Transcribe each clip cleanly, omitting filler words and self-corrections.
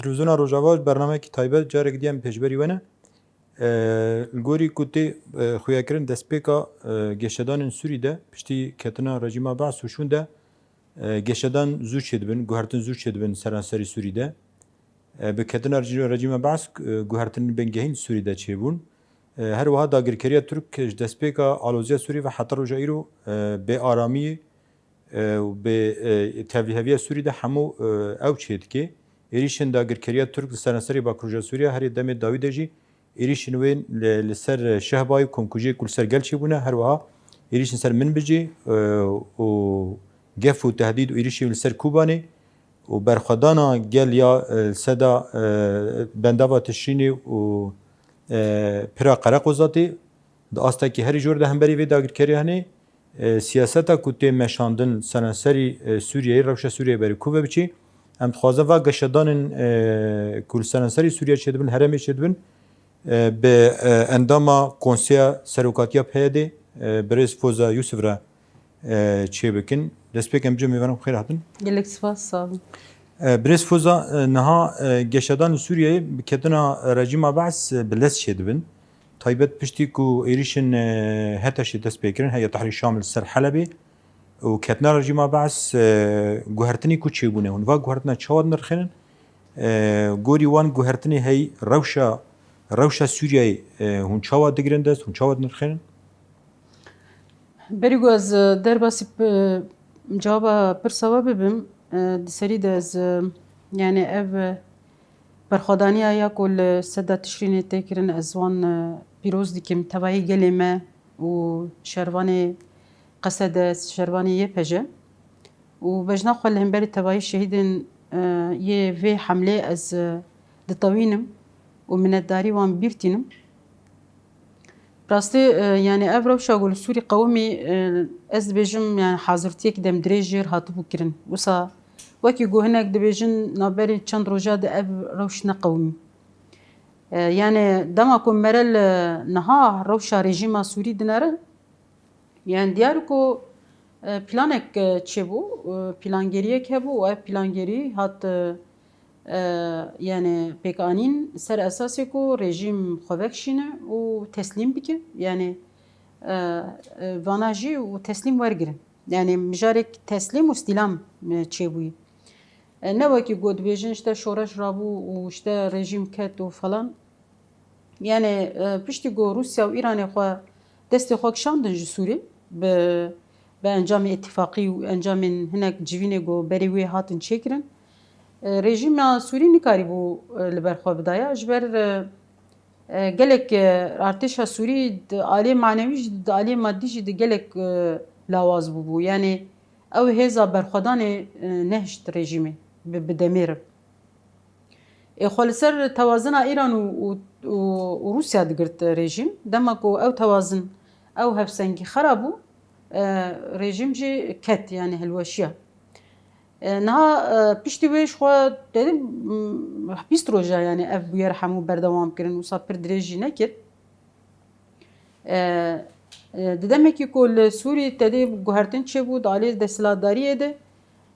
تلویزیون روجاوا برنامه کی تایبت جارek diyem pejberi wene gori ku tê xuyakirin destpêka geşedanên Sûrî de piştî ketina rejîma Baş û şûn de geşedan zû çêdibin, guhertin zû çêdibin seranserî Sûrî de bi ketina rejîma Baş guhertin bengehîn Sûrî de çêbûn her wiha dagirkeriya Türk ji destpêka aloziya Sûrî ve heta roja îro bê aramiyê bê tevlîheviya Sûrî de hemû ew çê dike êrişên dagirkeriya Türk li seranserî Bakurja Sûriya herî demê Dawîdê jî êrişên wê li ser Şehbayê Komkujê ku li ser gel çêbûne her wiha êrişên ser Minbicê û gef û tehdîd û êrişên li ser Kobanê û berxwedana gel ya seda bendava Tişrînê û pira Qereqozatê di astekî herî jor de hemberî vê dagirkeriya hene siyaseta ku tê meşandin seranserî Sûriyeyê rewşa Sûriyeyê berî ku ve biçî em dixwazin va geşedanên ku li seranserî Sûriya çêdibin herêmê çêdibin bi endama Konseya Serokatiya PYD Birêz Foza Yusuf re çêbikin. Destpêk em cem mêvaran xêr hatin. Gelek spas sağ olun. Birêz Foza niha geşedanên Sûriyeyê bi ketina rejîma Baş bi lez çêdibin. Taybet piştî ku êrişên heta jî dest pê kirin heya Tehrîr Şam li ser Helebê û ketina rejîma Baş guhertinê ku çêbûne hûn va guhertina çawa nirxînin gorî wan guhertinê hey rewşa Sûriyeyê hûn çawa digirin dest hûn çawa nirxînin Berî ku ez derbasî cewaba pirsa we bibim di serî de ez yani ev berxwedaniya ya ku li seda Tişrînê tê kirin ez wan pîroz dikim tevahî gelê me û şervanê Qesede şervanê yê peje û bejna xwe li hemberî tevahî şehîdên yê vê hemlê ez ditewînim û minnetdarî wan bîrtînim. Rastî yani ev rewşa ku li Sûrî qewimî ez dibêjim yani hazirtiyekî dem dirêj jêr hatibû kirin. Wisa wekî ku hinek dibêjin navberê çend roja de ev rewş neqewimî. Yani dema ku mere li niha rewşa rejîma Sûrî dinere yani diyar ku planek çêbû plangeriyek hebû û ev plangerî hat yani pêkanîn ser esasê ku rejîm xwe vekişîne û teslîm bike yani vana jî û teslîm wergirin. Yani mijarek teslîm û stîlam çêbûyî. Ne wekî ku dibêjin işte şoreş rabû û işte rejîm ket û falan. Yani piştî ku Rusya û Îranê xwe destê xwe kişandin ji Sûrî bi encamê îtîfaqî û encamên hinek civînê ku berê wê hatin çêkirin. Rejîma Sûrî nikarîbû li ber xwe bidaya ji ber gelek artêşa Sûrî di aliyê manevî jî di aliyê maddî jî di gelek lawaz bûbû. Yani ew hêza berxwedanê nehişt rejîmê bi demêre. Xwe li ser tewazina Îran û Rusya digirt rejîm dema ku ew tewazin ew hevsengî xera bû rejîm jî ket yani hilweşiya. Niha piştî wê ji xwe dedim bîst roja yani ev bûyer hemû berdewam kirin wisa pir dirêj jî nekir. Di demekî ku li Sûrî tedê guhertin çêbû di aliyê desthilatdariyê de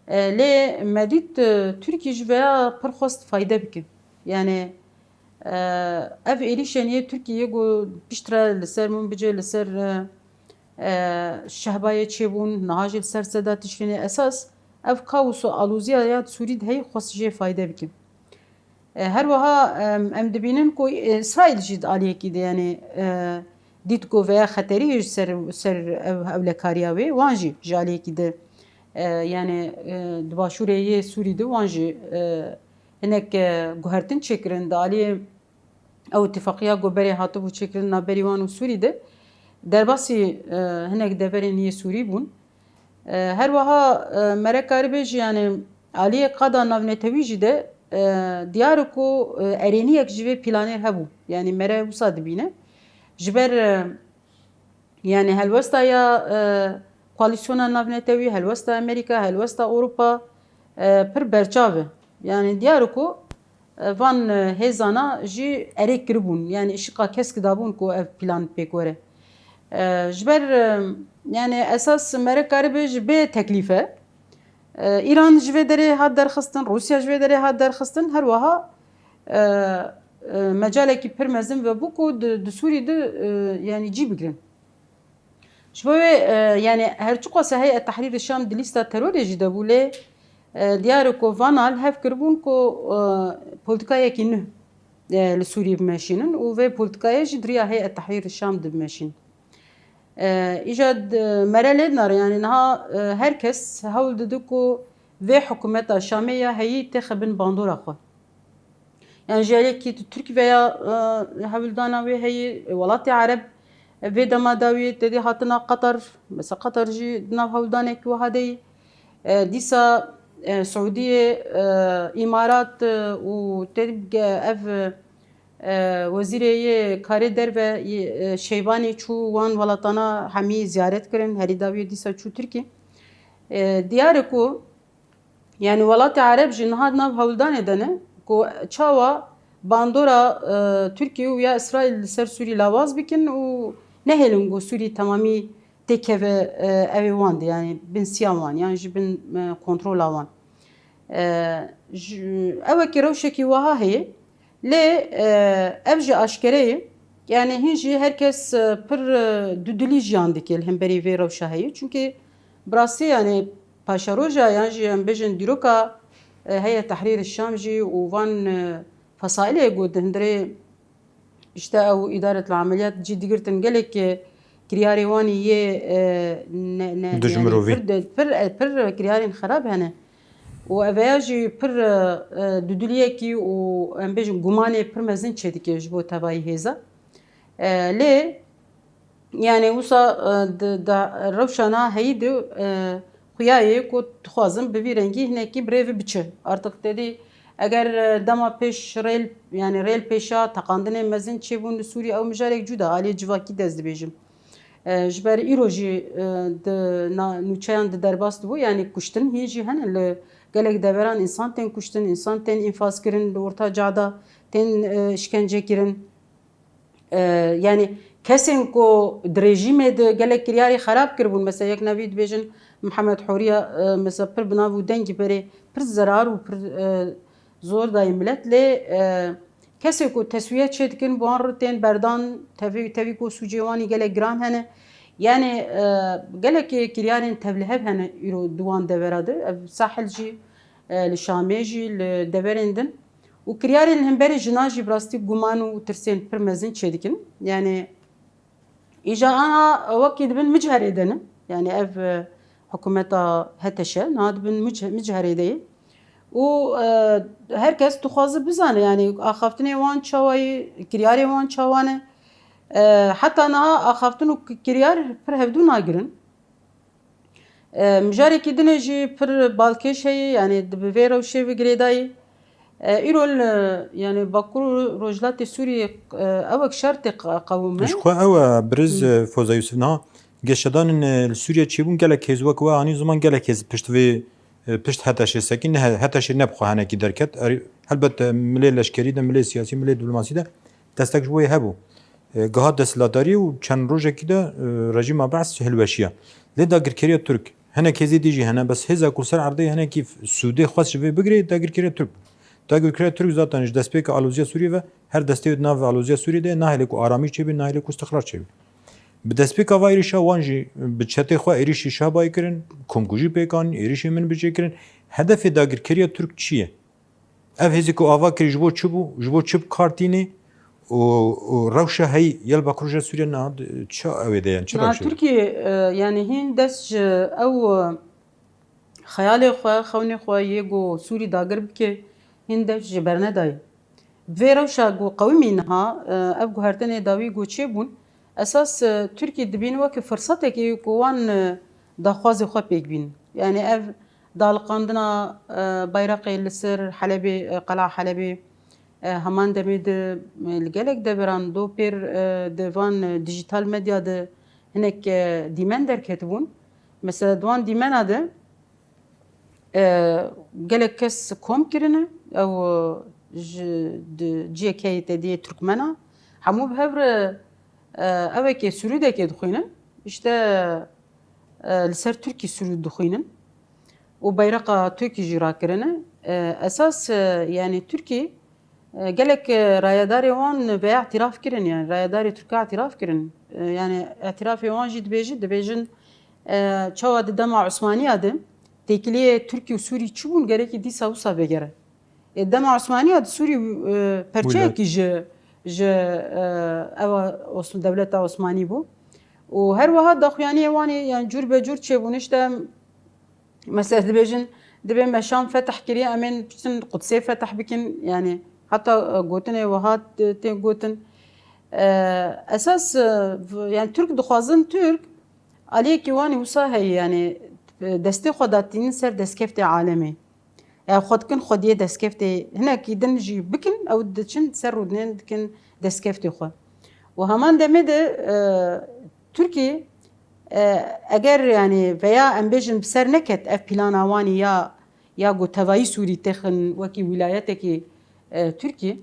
lê medît Tirkiye ji veya pir xwest fayde bike. Yani ev êrişên yê Tirkiyeyê ku piştre li ser Minbicê li ser Şehbayê çêbûn niha jî li ser seda Tişrînê esas ev kaos û alûziya ya Sûrî de hey xwest jê fayde bike. Her wiha em dibînin ku İsraîl jî di aliyekî de yani dît ku veya xeterî ji ser ev hewlekariya wê wan jî ji aliyekî de yani di başûrê yê Sûrî de wan jî hinek guhertin çêkirin di aliyê ew îtîfaqiya ku berê hatibû çêkirin navberî wan û Sûrî de derbasî hinek deverên yê Sûrî bûn. Her wiha mere karibêj yani aliyê qada navnetewî jî de diyar ku erêniyek ji vê planê hebû. Yani mere wisa dibîne ji ber yani helwesta ya koalîsyona navnetewî, helwesta Amerîka, helwesta Ewropa pir berçav e. Yani diyar ku van hêzana jî erêk kiribûn. Yani îşiqa kesk dabûn ku ev plan pêk were. Ji ber yani esas mere karibê ji bê teklîfe İran ji vê derê hat derxistin, Rusya ji vê derê hat derxistin her wiha مجالێکی پڕ مەزن بە بووکو di Sûrî de yani cî bigirin. Ji bo wê yani herçi qase heye Tehrîrê Şam di lîsta terorê jî debû lê diyar ku van al hev kiribûn ku polîtikayekî nû li Sûriyê bimeşînin û vê polîtikayê jî diriya heye Tehrîrê Şam dibimeşîn. Îja merelê nare yani niha herkes hewl dide ku vê hikûmeta Şamê ya heyî tê xebin bandora xwe. Yani jelekî Türk veya hewildana wê heyî welatê Ereb vê dema dawî tedê hatina Qatar mesela Qatar jî nav hewldanekî wiha deyî dîsa Suudiyê İmarat û ev wezîrê yê karê derve Şeybanê çû wan welatana hemî ziyaret kirin herî dawî dîsa çû Tirkî. Diyar e ku yani welatê Ereb jî niha nav hewldanê de ne ku çawa bandora Tirkiye û ya İsraîl li ser Sûrî lawaz bikin û nehêlin ku Sûrî temamî têkeve evê wan de yani bin siya wan yan ji bin kontrola wan. Evekî rewşekî wiha heye lê ev jî aşkere ye yani hin jî herkes pir dudilî jiyan dike li hemberî vê rewşa heye çünkü bi rastî yani paşa roja yan jî em bêjin dîroka heye Tehrîrê Şam jî û van fesailê got di hundirê işte ew îdaretul ameliyat cî digirtin gelek kiryarê wanî yê pir kiryarên xerab hene û eveya jî pir dudiliyekî û em bêjin gumanê pir mezin çêdike ji bo tevayî hêza. Lê yani wisa rewşana heyî de xuyayê ku dixwazim bi vî rengî hinekî birêve biçe. Artık dedî eger dema pêş rêl yani rêl pêşa teqandinê mezin çêbûn li Sûrî ew mijarek cuda aliyê civakî dest dibêjim. Ji ber îro jî di nûçeyan di derbas dibû yani kuştin hîn jî hene li gelek deveran însan tên kuştin, însan tên înfaz kirin li orta cada tên işkence kirin. Yani kesên ku di rejîmê de gelek kiryarê xerab kiribûn mesela yek nevî dibêjin Mihemed Horiya mesela pir bi nav û dengî berê pir zerar û pir zor dayê millet lê kesê ku teswiye çê dikin bi wan re tên berdan tevî ku sûcê wanî gelek giran hene yani gelekê kiryarên tevlihev hene îro di wan devera de ev Sahil jî li Şamê jî li deverên din û kiryarên li hemberî jina jî bi rastî guman û tirsên pir mezin çê dikin yani îja ana wekî dibin Micerê de ne yani ev hikûmeta Heteşe niha dibin Micerê de ye û herkes dixwaze bizane yani axaftinê wan çawa ye kiryarê wan çawa ne heta niha axaftin û kiryar pir hevdû nagirin. Mijarekî dinê jî pir balkêş heye yani bi vê rewşê ve girêdayî îro yani Bakur û Rojhilatê Sûriyê ewek şertê qewim me. Ji xwe ew biriz Foza Yusuf niha geşedanên li Sûriye çêbûn gelek hêz wek we anî ziman gelek hêz pişt vê pişt Heteşê sekîn Heteşê nebixwe henekî derket helbet milê leşkerî de milê siyasî milê diplomasî de destek ji wê hebû. Giha desthilatdarî û çend rojekî de rejîma Be's hilweşiya. Lê dagirkeriya Türk hinek hêzê dî jî hene bes hêza ku ser erdê hinekî Sûdê xwest ji vê bigire dagirkeriya Türk. Dagirkeriya Türk zaten ji destpêka alûziya Sûriyê ve her destê nav alûziya Sûriyê de nahêle ku aramî çêbî nahêle ku istiqrar çêbî. Bi destpêka va êrişa wan jî bi çetê xwe êrişî şabayê kirin, komkujî pêkan, êrişê min bicê kirin. Hedefê dagirkeriya Türk çi ye? Ev hêzî ku ava kirî ji bo çi bû? Ji bo çi kartînê û rewşa heyî yel Bakurja Sûriye niha çi ew ê de yani çi rewşe? Türkiye yani hin dest ji ew xeyalê xwe xewnê xwe yê got Sûrî dagir bike hin dest ji ber nedaye. Vê rewşa got qewimî niha ev guhertinê dawî got çêbûn esas Tirkiye dibîne wekî firsetekê ku wan daxwazê xwe pêk bînin. Yani ev daliqandina bayraqê li ser Helebê qela Helebê heman demê de li gelek deveran dopêr di van dijîtal medya de hinek dîmen derketibûn. Mesela di wan dîmena de gelek kes kom kirine ew ji ciyekê te diye Türkmena hemû bi hev re evekê Sûrûdekê dixwînin işte li ser Tirkî Sûrûd dixwînin û bayraqa Tirkî jî rakirine esas yani Tirkî gelek rayadari wan veya itiraf kirin yani rayadari Türkiye itiraf kirin yani itiraf wan jî dibêjin çawa di dema Osmaniya de tekiliye Türkiye û Sûrî çûbûn gerekî dîsa wisa vegere. Dema Osmaniya di Sûrî perçeyekî ji ewa devleta Osmanî bû û her wiha daxuyaniyê wanê yani cûr be cûr çêbûn işte mesela dibêjin dibe meşam fetih kiriye em ên piçin Qudsê fetih bikin yani hatta gotinê wiha tê gotin esas yani Türk dixwazin Türk aliyekî wanê wisa heye yani destê xwe datînin ser destkeftê alemê ya xwe dikin xwediyê destkeftê hinekî din jî bikin ew diçin ser rûdinên dikin destkeftê xwe û heman demê de Türkiye eger yani veya em bêjin bi ser neket ev plana wanî ya gotevayî Sûrî texin wekî wîlayetekî Türkiye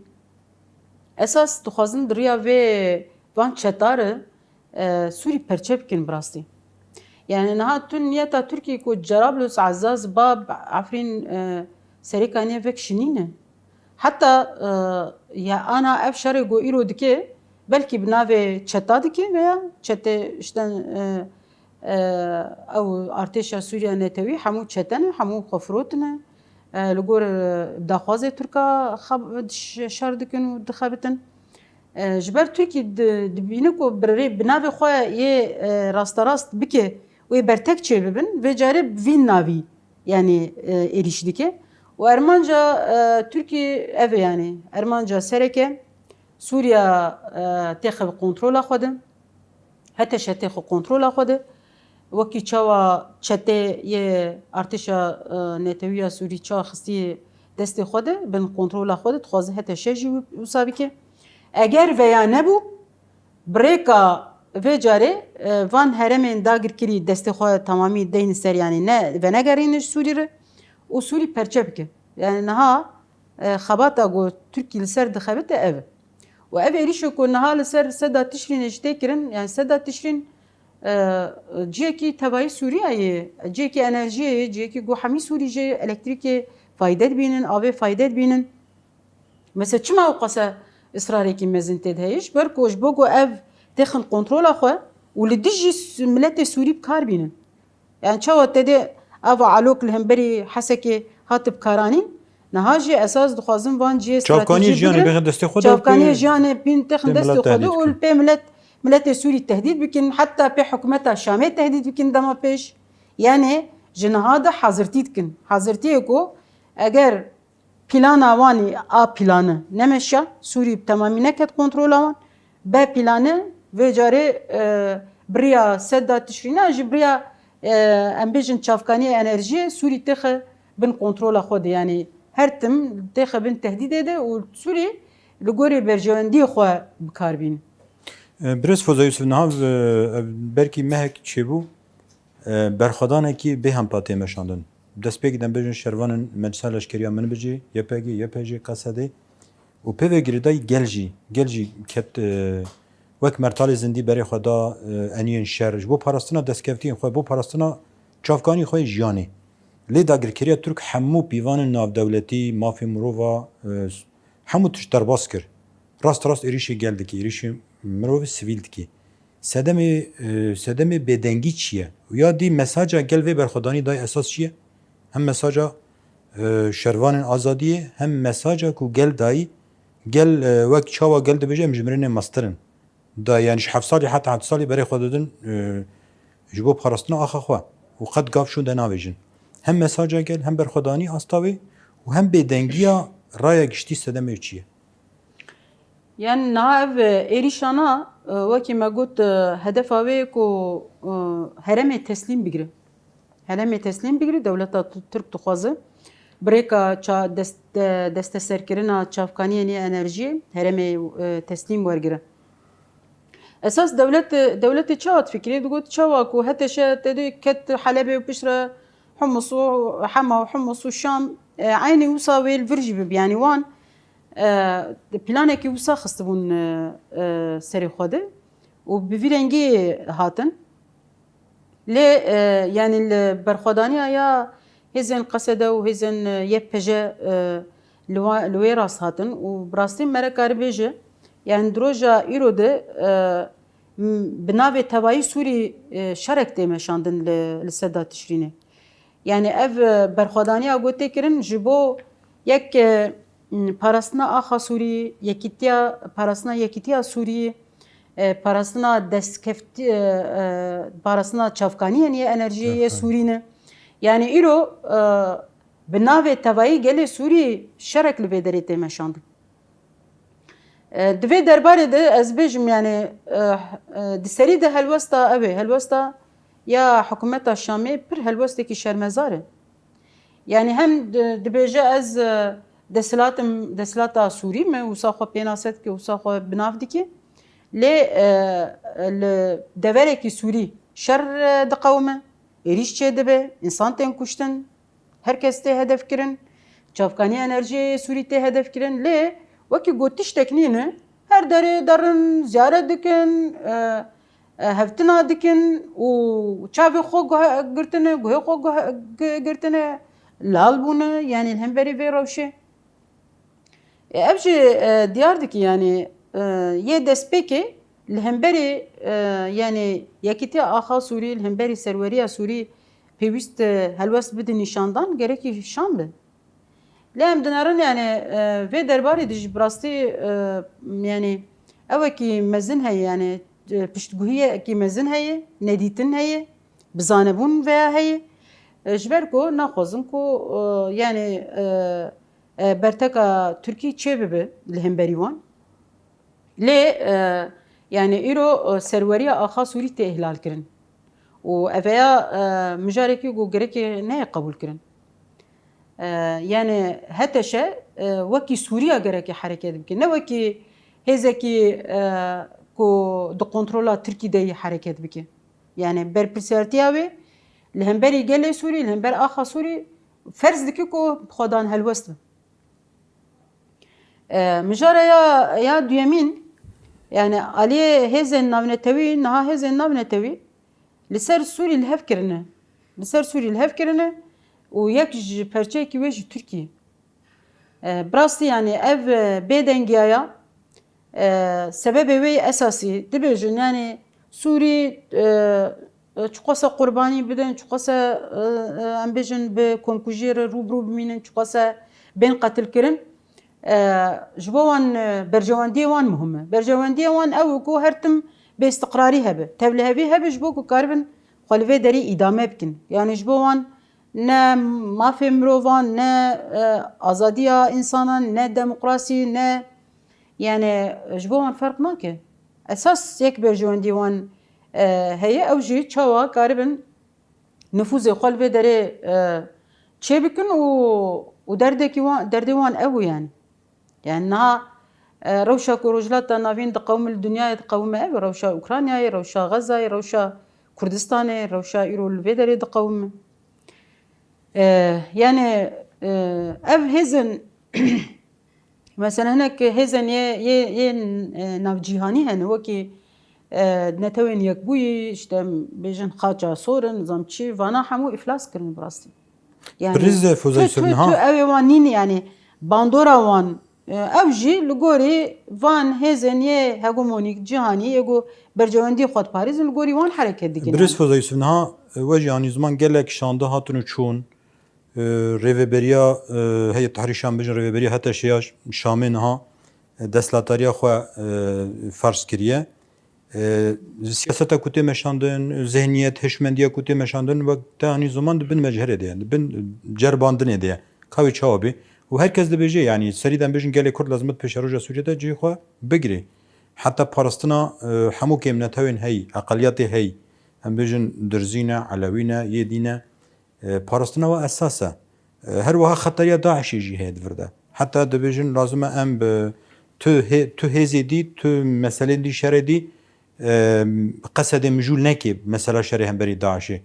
esas dixwazin di rêya vê van çetarê Sûrî perçe bikin bi rastî. Yani niha tu niyeta Türkiye ku Cerablus Azaz Bab Afrin serêkaniyê vek şinîne. Hatta ya ana ev şerê got îro dike belkî bi navê çeta dike veya çetê işte ew artêşa Sûriya Netewî hemû çete ne hemû xwe ne li gor daxwazê Tirka şer dikin û dixebitin. Ji ber Tirkî dibîne ku bi navê xwe yê rasterast bike wê bertek çê bibin vê carê bi vî navî yani êrîş dike û Ermanca Tirkî ev yani Ermanca sereke Sûriya têxe bi kontrola xwe de heteşe têxe kontrola xwe de wekî çawa çetê yê artêşa Netewîya Sûrî çawa xistî destê xwe de bin kontrola xwe de dixwaze heteşe jî wisa bike. Eger veya nebû birêka vê carê van heremên dagirkirî destê xwe tamamî deyne ser yani ne ve negerîne ji Sûrî re û Sûrî perçe bike. Yani niha xebata got Tirkî li ser dixebite ev. û ev êrişê ku niha li ser seda Tişrînê ji tê kirin yani seda Tişrîn ciyekî tevayî Sûriyayê ciyekî enerjiyê ciyekî got hemî Sûrî jê elektrîkê fayde dibînin avê fayde dibînin. Mesela çima ew qasa ısrarekî mezin tê de heye ji ber ku ji bo ku ev texin kontrola xwe û li dijî miletê Sûrî bi kar bînin. Yani çawa têdê ava alok li hemberî hesekê hat bikaranîn niha jî esas dixwazin van ciyê Çavkaniyê jiyanê bêxin destê xwe de çavkaniyê jiyanê bîn texin destê xwe de û li pê miletê Sûrî tehdît bikin heta pê hikûmeta Şamê tehdît bikin dema pêş yani ji niha de hazirtî dikin. Hazirtiyê ku eger plana wanî a planı nemeşa Sûrî temamî neket kontrola wan b planı vê carê biriya seda Tişrîna ji biriya em bêjin çavkaniyê enerjiyê Sûrî têxe bin kontrola xwe de yani her tim têxe bin tehdîdê de û Sûrî li gorî berjewendiyê xwe bikar bînin. Birêz Foza Yusuf niha berkî mehek çêbû berxwedanekî bê hempatiyê meşandin. Destpêkî dem bêjin şervanên Meclisa Leşkeriya Minbicî, YPG, KSD û pê vê girêdayî gel jî ket wek mertalê zindî berê xwe da eniyên şer ji bo parastina destkeftiyên xwe bo parastina çavkanî xwe jiyanê. Lê dagirkeriya Türk hemû pîvanên navdewletî, mafê mirova hemû tişt derbas kir. Rast êrişê gel dike, êrişê mirovê sivîl dike. Sedemê bêdengî çi ye? Ya dî mesaja gel vê berxwedanî dayê esas çi ye? Hem mesaja şervanên azadiyê hem mesaja ku gel dayî gel wek çawa gel dibêje em ji mirinê mastirin. Da yani ji heft salî heta heft salî berê xwe didin ji bo parastina axa xwe û qet gav şûn de navêjin. Hem mesaja gel hem berxwedanî asta wê û hem bêdengiya raya giştî sedemê çi ye? Yani niha ev êrîşana wekî me got hedefa wê ku heremê teslîm bigire. Heremê teslîm bigire dewleta Tirk dixwaze birêka desteserkirina çavkaniyên enerjiyê heremê teslîm wergire. Esas devletê çawa fikirî digot çawa ku heteşe têdê ket Helebê û piştre Humus û Hema û Humus û Şam aynê wisa wê li vir jî bib yani wan planekî wisa xistibûn serê xwe de û bi vî rengî hatin. Lê yani li berxwedaniya ya hêzên Qeseda û hêzên YPG لوی راست هاتن و براستی مره کاری بیجه یعنی دروژا ایرو ده بناوی توایی سوری شرک دیمشاندن لسدا تشرینه yani ev berxwedaniya gotê kirin ji bo yek parastina axa Sûrî, yekîtiya parastina yekîtiya Sûrî, parastina destkeftî parastina çavkaniyên yê enerjiyê yê Sûrî ne. Yani îro bi navê tevayî gelê Sûrî şerek li vê derê tê meşandin. Di vê derbarê de ez bêjim yani di serî de helwesta ew ê helwesta ya hikûmeta Şamê pir helwestekî şermezar e. Yani hem dibêje ez desthilata Sûrî me wisa xwe pênaset dike wisa xwe binav dike lê li deverekî Sûrî şer diqewime, êrîş çê dibe, însan tên kuştin, herkes tê hedef kirin, çavkanî enerjiyê Sûrî tê hedef kirin lê wekî got tiştek nîne her derê derin, ziyaret dikin, hevtina dikin û çavê xwe girtine, guhê xwe girtine, lal bûne yani hemberî vê rewşê. Ev jî diyar dike yani yê destpêkê li hemberî yani yekîtiya axa Sûrî, li hemberî serweriya Sûrî pêwîst helwest bidin nîşandan gerekî şan be. Lê em dinarin yani vê derbarê de jî bi rastî yani ewekî mezin heye yani piştgûhiyekî mezin heye, nedîtin heye, bizanebûn veya heye. Ji ber ku naxwazim ku yani berteka Tirkî çê bibe li hemberî wan. Lê yani îro serweriya axa Sûrî tê ihlal kirin. û eveya mijarekî ku gerekê neye qebûl kirin. Yani heteşe wekî Sûriya gerekê hereket bike, ne wekî hêzekî ku di kontrola Tirkî de yê hereket bike. Yani berpirsiyartiya wê li hemberî gelê Sûrî, li hember axa Sûrî ferz dike ku xwedan helwest be. Mijara ya duyemîn yani aliyê hêzên navnetewî niha hêzên navnetewî li ser Sûrî li hev kirine. Li ser Sûrî li hev kirine û yek ji perçeyekî wê ji Tirkiyê. Bi rastî yani ev bêdengiyaya sebebê wê esasî dibêjin yani Sûrî çi xwese qurbanî bidin, çi xwese em bêjin bi komkujiyê re rûbirû bimînin, çi xwese bên qetil kirin ji bo wan bercewendiyê wan muhim e. Bercewendiyê wan ew ku her tim bêstiqrarî hebe. Tevlihevî hebe ji bo ku karibin xwe li vê derê îdame bikin. Yani ji bo wan ne mafê mirovan, ne azadiya însanan, ne demokrasî, ne yani ji bo wan ferq nake. Esas yek bercewendî wan heye ew jî çawa karibin nüfuzê xwe li vê derê çê bikin û derdê wan ew yani. Yani niha rewşa ku rojhilata navîn di qewmin li dunyayê diqewime ev e rewşa Ukraynayê, rewşa Xezayê, rewşa Kurdistanê, rewşa îro li vê derê diqewime. Yani ev hêzên mesela hinek hêzên yê navcîhanî hene wekî netewên yekbûyî işte bêjin xaça sorin zam çi vana hemû iflas kirin bi rastî. Yani Birîz Fozay Sirniha ew ê wan nîn yani bandora wan ew jî li gorî van hêzên yê hegemonîk cîhanî yê bercewendî xwedparêzin li gorî wan hereket dikin. Birîz Fozay Sirniha we jî anî ziman gelek şanda hatun û çûn rêveberiya heyê Tehrîr Şam bêjin rêveberiya heteşeya Şamê niha desthilatariya xwe ferz kiriye. Siyaseta ku tê meşandin, zihniyet, hişmendiya ku tê meşandin wek te anî ziman dibin mecherê de ye, dibin cerbandinê de ye. Kavê çawa bê. û herkes dibêje yani serî dem bêjin gelê Kurd lazim pêşeroja Sûriyê cihê xwe bigire. Heta parastina hemû kêmnetewên hey, eqeliyatê hey, em bêjin Dirzî ne, Elewî ne, Yêdî ne, parastina we esas e. Her wiha xeteriya Daişê jî heye di vir de. Heta dibêjin lazim e em bi tu hêzê dî, tu meselê dî şerê dî qesedê mijûl neke mesela şerê hemberî Daişê.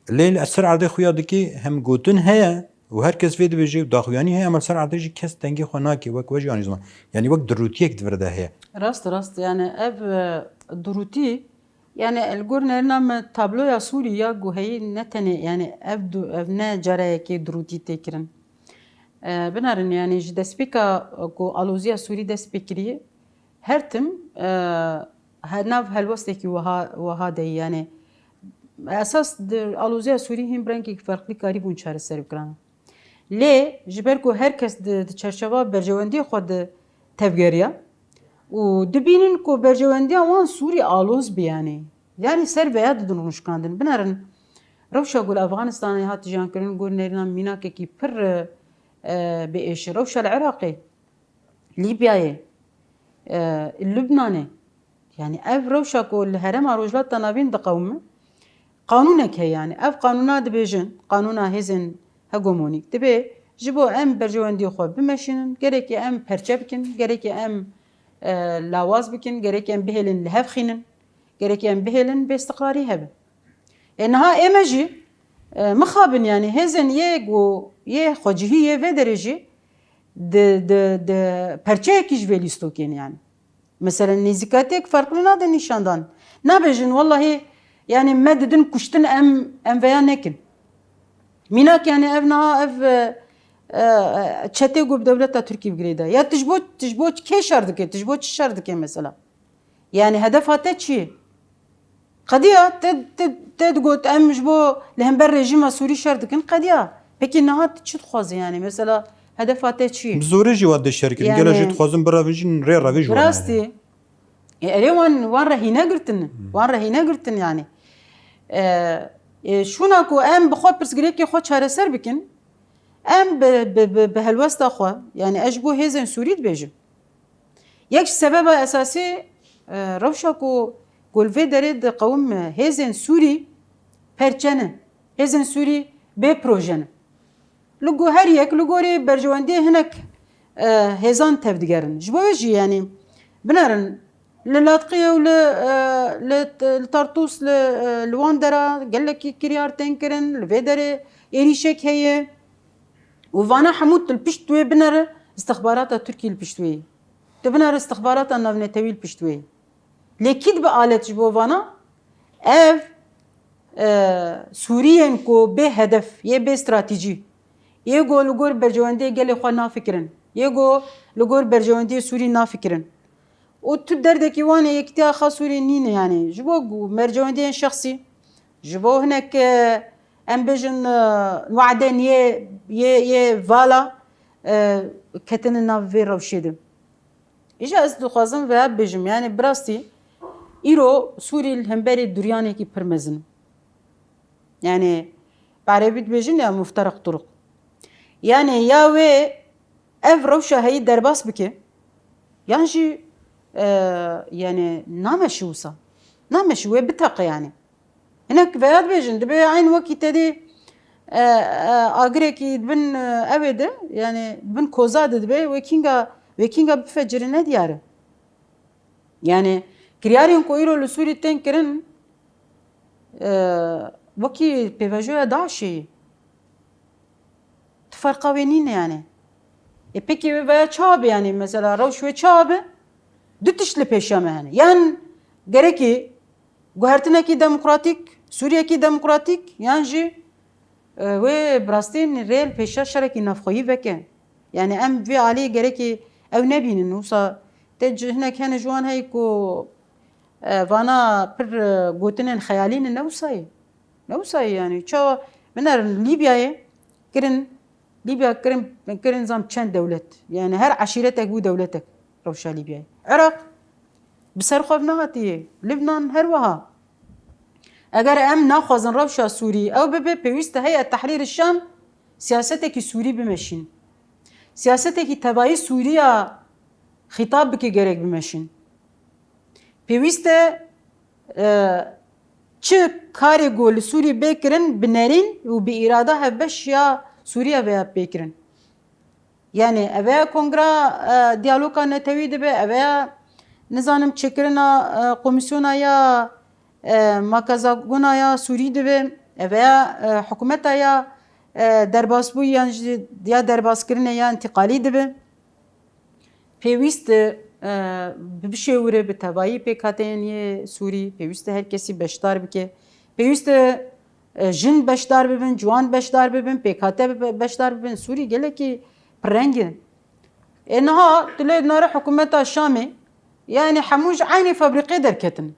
Lê ser erdê xuya dikê hem gotin heye û herkes vê dibêje daxuyanî heye ama ser erdê jî kes dengê xwe nake wek we jî anî ziman. Yani wek dirûtiyek di vir de heye. Rast yani ev durûtî yani el gor nerina me tabloya Sûriya guheyî ne tenê yani ev ne careyekê durûtî tê kirin. بنارن يعني ji destpêka ku aloziya Sûrî dest pê kiriye her tim nav helwestekî wiha deyî yani esas aloziya Sûrî hîn bi rengekî ferqlî karîbûn çareser bikirin. Lê ji ber ku her kes di çerçeva berjewendiyê xwe di tevgeriya û dibînin ku berjewendiya wan Sûrî aloz bî yani. Yani ser veya didin rûnişkandin. Binarin rewşa gul Efganistanê hat jiyankirin got nêrîna mînakekî pir بإيش روشة العراقي ليبيا لبناني يعني أف روشة كل هرم روجلات تنابين دقومة قانونك هي يعني أف قانونات بيجن قانونا هزن هجومونيك تبي جبو أم برجواندي خو بمشين جريك أم برشبكن جريك أم لاواز بكن جريك أم بهلن لهفخنن جريك أم بهلن باستقراري هب إنها إمجي مخابن يعني هزن يجو يه خجهية في درجة د پرچه کیش ولیستوکین yani مثلا نزیکاتک farklı nada nişandan nabejin vallahi yani mededin kuştun em veya nekin minak yani ev çete gub devleta Türkiye bgreda ya tijbo keşardık tijbo çişardık mesela yani hedef hatta çi قضية تقول أم جبو لهم بالرجيم السوري شردكن قضية peki nahat çit xwazı yani mesela hedefate çi Zore jî wat dişerkin gele jî dixwazin biravîjin rê revî ji rastî wan rehîne girtin yani şuna ku em bi xwe pirsgirêkê xwe çareser bikin em bi helwesta xwe yani ez bu hêzên Sûrî dibêjim yek ji sebeba esasî rewşa ku golvê derê di qewim hêzên Sûrî perçene hêzên Sûrî bê projene li go her yek li gorî berjewendiyê hinek hêzan tevdigerin ji bo wê jî yani binarin li latqiye û li Tartûs li wan dera gelekî kiryar tên kirin li vê derê êrîşek heye û vana hemû li pişt wê binere istixbarata Tirkiye li pişt wê di binere istixbarata navnetewî li pişt wê lê kî dibe alet ji bo vana ev Sûriyên ku bê hedef yê bê stratîjî yêgo li gor berjewendiyê gelê xwe nafikirin yêgo li gor berjewendiyê Sûrî nafikirin û tu derdekî wan ê yekîtiya xa Sûrî nîne yani ji bo mercewendiyên şexsî ji bo hinek em bêjin wa'dên yê vala ketinin nav vê rewşê de îja ez dixwazim veya bêjim yani bi rastî îro Sûrî li hemberî duryanekî pir mezin yani بعربî dibêjin ya muftereq turuq yani ya wê ev rewşa heyî derbas bike yan jî yani nameşî wisa nameşî wê biteqe yani hinek veya dibêjin dibe eyn wekî tedê agirekî dibin evê de yani dibin koza de dibe wê kînga bifecire ne diyare yani kiryarên ku îro li Sûrî tên kirin wekî pêvajoya Daişê tu ferqa wê nîne yani peki wê veya çawa be yani mesela rewş wê çawa be du tişt li pêşa me hene yan gerekî guhertinekî demokratîk Sûriyekî demokratîk yan jî wê bi rastî rê li pêşa şerekî navxweyî veke yani em vê aliyê gerekî ew nebînin wisa te hinek hene ji wan heye ku vana pir gotinên xeyalî ne wisa yani çawa binarin Lîbyayê kirin zam çend dewlet yani her eşîretek bû dewletek rewşa Lîbyayê Iraq bi ser xwe nehatiye Libnan her wiha eger em naxwazin rewşa Sûrî ew bibe pêwîst e Heya Tehrîrê Şam siyasetekî Sûrî bimeşîn siyasetekî tebayî Sûriya xîtab bike gerek bimeşîn pêwîst e çi karê ku li Sûrî bê kirin bi nerîn û bi îrada hevbeş ya Sûriya veya pêkirin yani eveya kongra diyaloga netewî dibe eveya nizanim çêkirina komîsyona ya makazagona ya Sûrî dibe eveya hikûmeta ya derbasbûyî yan ya derbaskirinê ya intîqalî dibe pêwîst e bi bişêwire bi tebayî pêkhateyên yê Sûrî pêwîst e her kesî beşdar bike pêwîst e jin beşdar bibin ciwan beşdar bibin pêkhate beşdar bibin Sûrî gelekî برنجن إنها تلاقي نار حكومتها الشامي يعني حموج عيني فابريقي دركتن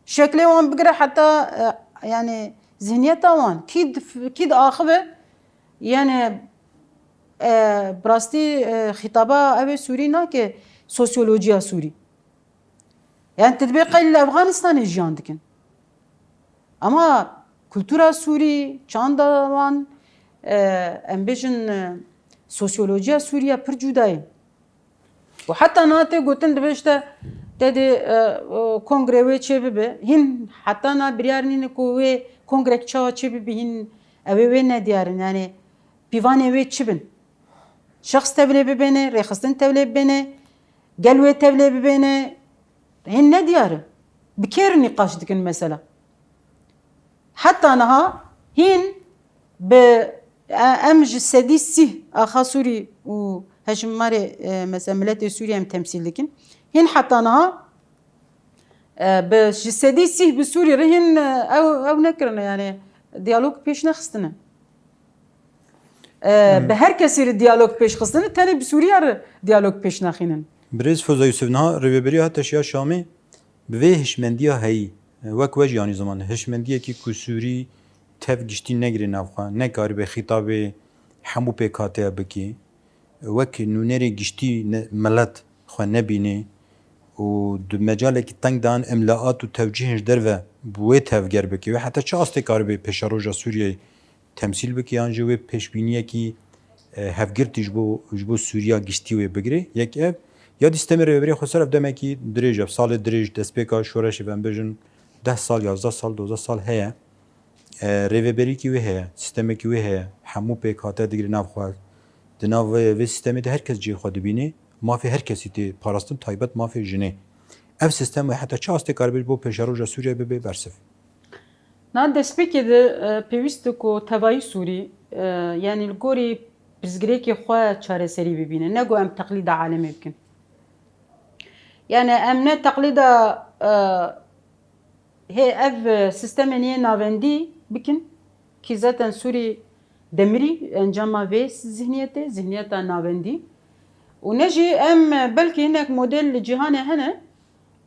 شكله وان بقرا حتى يعني ذهنيته وان كيد آخبه يعني براستي خطابة أبي سوري ناكي سوسيولوجيا سوري يعني تطبيق الأفغانستاني جيان دكن أما كولتورا سوري چاندا وان أمبيجن سوسيولوجيا سوريا پر جداي وحتى ناتي قلتن دبشتا تدي كونغري چه ببه هن حتى نا بريارني نكو كونغري چا چه ببه هن اوي نديارن يعني بيوان اوي چبن شخص تبلي ببينه ريخستن تبلي ببينه قلوه تبلي ببينه هن نديار بكير نقاش دكن مثلا حتى نها هن ب امج السادسي اخا سوري و هشم ماري مثلا ملت سوريا هم تمثيل لكن هن حتى نها بالسادسي بسوريا رهن او نكرنا يعني ديالوج بيش نخستنا بهر كسر ديالوج بيش خستنا تاني بسوريا ديالوج بيش ناخينن بريز فوزا يوسفنا ريبري هات اشياء شامي بوهش منديا هي وك وجاني زمان هش منديا كي كسوري تف گشتي نگري نافخا نكار به خطاب حمو بكاته بكي وك نونري گشتي ملت خو نبيني و د مجالك تنگ دان املاءات و توجيهش درو بوي تفگر بكي حتى چاست کار به پشاروجا سوریه تمثيل بكي انجو پشبينيه كي هفگرتي جبو سوريا گشتي و بگري يك اف يا دستمر ببري خسر اف دمكي دريج سال دريج دسپيكا شورش بن بجن 10 سال 11 سال 12 سال هيا ریوبری کی وه سیستمی کی وه همو په کاته دیگر ناو خو د ناو و سیستمی ده هر کس جی خو دبینه ما في هر کسی تی پاراستم تایبت ما في جنه اف سیستم حتی چاست کاربر بو پشاروجا سوریه به برسف نا دسپیکی ده پیوست کو توای سوری يعني الجوري بزغريكي خو چاره سري ببينه نگو ام تقليد عالمي بكن يعني امنا تقليد هي اف سيستمنيه نافندي بكن كي zaten سوري دمري انجاما فيس ذهنيته نافندي ونجي ام بلكي هناك موديل جهاني هنا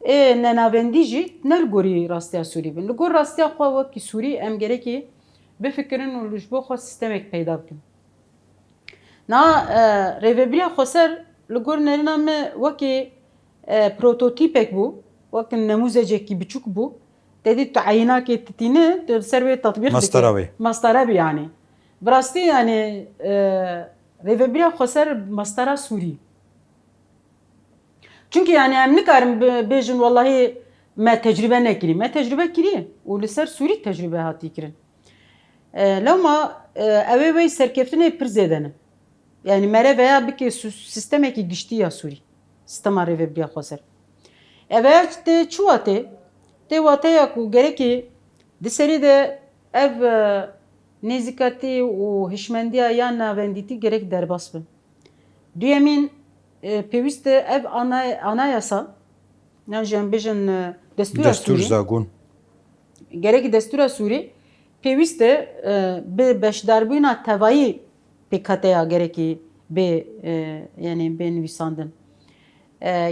ايه نافندي جي نلغوري راستيا سوري بن لغور راستيا خو وكي سوري ام جريكي بفكرن ولجبو خو سيستمك پیدا بكن نا ريفبريا خسر لغور نرنام وكي بروتوتيبك بو وكي نموذجك بچوك بو تدي تعيناك تتينه تسوي تطبيق ماستراوي يعني براستي يعني ريفبريا خسر ماسترا سوري çünkü yani em nikarim bejin vallahi ما تجربه نكري ما تجربه كري ولسر سوري تجربه هاتي كرن لو ما اوي سركفتنه برزدنه يعني مره veya بك سيستمك گشتي يا سوري سيستم ريفبريا خسر evet de çuate te wataya ku gereki diseri de ev nezikati u hişmendiya ya navenditi gerek derbas bin. Düyemin peviste ev anayasa yani jembejin destur zagun gerek destura Suri peviste be beşdarbina tevayı pekataya gereki be yani ben visandın.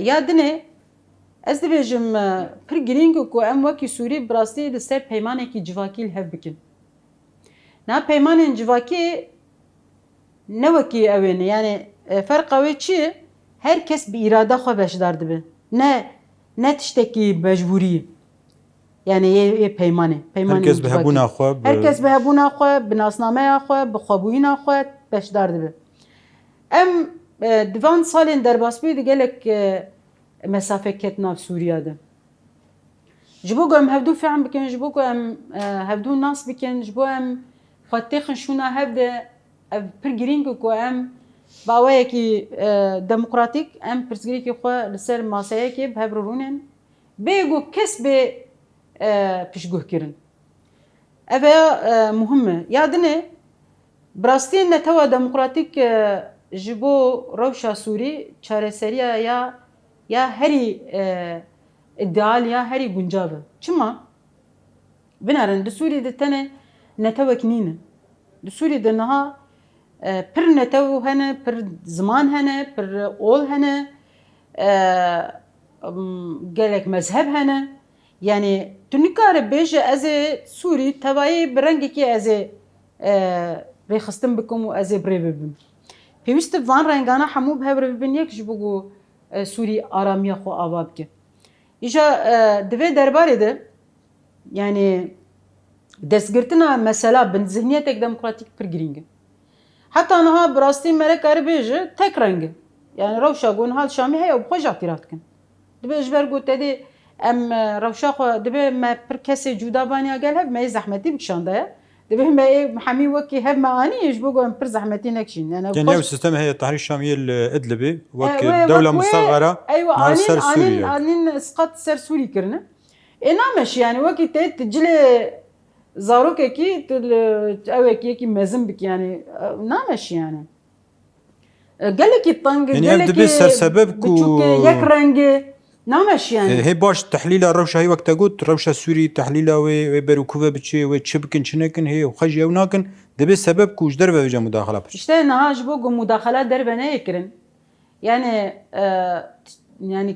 Ya dine Ez dibêjim pir girîng ku em wekî Sûrî bi rastî di ser peymanekî civakî hev bikin. Na peymanên civakî ne wekî ew ê ne yani ferqa wê çi ye? Herkes bi îrada xwe beşdar dibe. Ne tiştekî mecbûrî. Yani yê peymanê. Herkes bi hebûna xwe herkes bi hebûna xwe, bi nasnameya xwe, bi xwebûyîna xwe beşdar dibe. Em divan salên derbasbûyî di gelek مسافه كتنا في سوريا ده جبوكو ام هبدو فعم بكن جبوكو ام هبدو ناس بكن جبو ام خاطيخن شونا هبده برجرينكو كو ام باويكي ديمقراطيك ام برزغريكي خو لسر ماسايكي بهبرونن بيغو كسب بيشغو كيرن افا مهمه يادنه براستين نتوا ديمقراطيك جبو روشا سوري چارسريا ya heri ideal ya heri guncabı. Çima? Binaran de Suriye'de tane netevek nine. De Suriye'de naha پر نتو هنه پر زمان هنه پر اول هنه gelek mezheb hene yani tu nikare bêje ez ê Sûrî tevayê bi rengekî ez ê rêxistin bikim û ez ê birê bibim. Pêwîst van rengana hemû bi hev re bibin yek ji bo ku Sûrî aramiya xwe ava bike. Îja di vê derbarê de yani destgirtina mesela bi zihniyetek demokratîk pir giring in. Heta niha bi rastî me re kare bêje tek reng in. Yani rewşa gon hal Şamî heye û bi xwe jî tîrat dikin. Dibe ji ber got tedê em rewşa xwe dibe me pir kesê cuda baniya gel hev me yê zehmetî bikişandaya. Dibe me yê hemî wekî hev me anî ji bo ku em pir zehmetî nekişîn. Yani ev sistem heye Tahrir Şamiyê li Idlibê wek dewla musaghara mal ser Sûriye. Anîn sqat ser Sûrî kirine. Nameş yani wekî te cilê zarokekî ewekî yekî mezin bik yani nameş yani. Gelekî tang gelekî sersebeb ku yek rengê nameş yani. Hê baş tehlîla rewşa hê wek te got rewşa Sûrî tehlîla wê berûkûve biçê wê çi bikin çi nekin hê xwe jî ew nakin dibe sebeb ku ji derve vêce mudaxala biçin. İşte niha ji bo ku mudaxala derve neyê kirin. Yani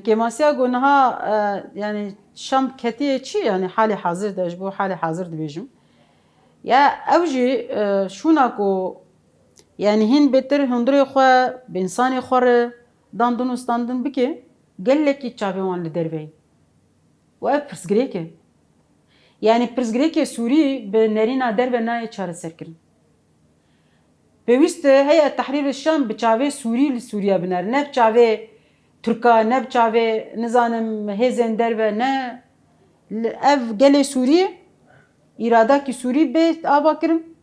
kêmasiya ku niha yani Şam ketiyê çi yani halê hazir de ji bo halê hazir dibêjim. Ya ew jî şûna ku yani hin bêtir hundirê xwe bi însanê xwe re dandin û standin bike gelekî çavê wan li derve. û ev pirsgirêk e. Yani pirsgirêkê Sûrî bi nerîna derve nayê çareserkirin. Pêwîst e Heya Tehrîrê Şam bi çavê Sûrî li Sûriya biner. Ne bi çavê Tirka, ne bi çavê nizanim hêzên derve ne ev gelê Sûrî îradakî Sûrî bê ava kirin.